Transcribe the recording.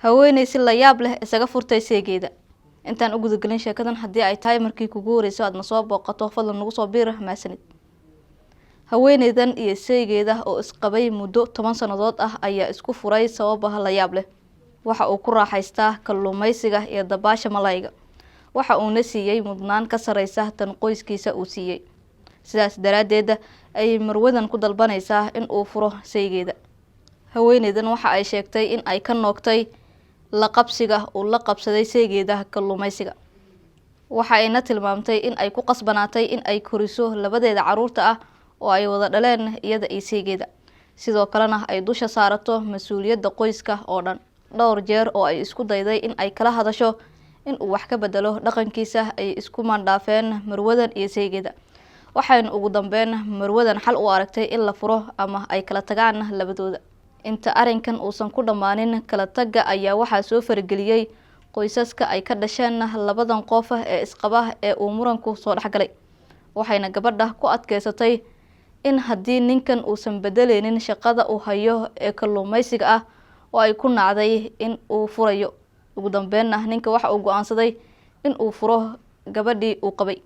haweeney si la yaab leh isaga furtay seegeeda. Intaan ugu gudgalin sheekadan haddii ay tahay markii kugu horreysay aad na soo booqato fadlan nagu soo biir mahadsanid. Haweeneydan iyo seegeeda oo isqabay muddo 10 sanadood ah ayaa isku furay sabab la yaab leh. Waxa uu ku raaxaystaa kalluumaysiga iyo dabaasha malayga. Waxa uu na siiyay mudnaan ka sareysa tan qoyskiisa uu siiyay. Sidaas daraadeed ay marwadan ku dalbanaysaa in uu furo seegeeda. Haweeneydan waxa ay sheegtay in ay ka noqotay la qabsiga uu la qabsaday seegeeda kalluumaysiga. Waxa ay na tilmaamtay in ay ku qasbanaatay in ay koriso labadeeda caruurta ah oo ay wada dhaleen iyada iyo seegeeda. Sidoo kalena ay dusha saarato mas'uuliyadda qoyska oo dhan. Dhowr jeer oo ay isku dayday in ay kala hadasho in uu wax ka bedelo dhaqankiisa ay isku mandhaafeen marwadan iyo seegeeda. Waxayna ugu dambeyn marwadan xal u aragtay in la furo ama ay kala tagaan labadooda. Inta arrinkan uusan ku dhamaanin kala tagga ayaa waxa soo farageliyay qoysaska ay ka dhasheen labadan qof ee isqaba ee uu muranku soo dhaxgalay. Waxayna gabadha ku adkeysatay in haddii ninkan uusan bedeleynin shaqada uu hayo ee kalluumaysiga ah oo ay ku nacday in uu furayo. Ugu dambeynna ninka waxa uu go'aansaday in uu furo gabadhii uu qabay.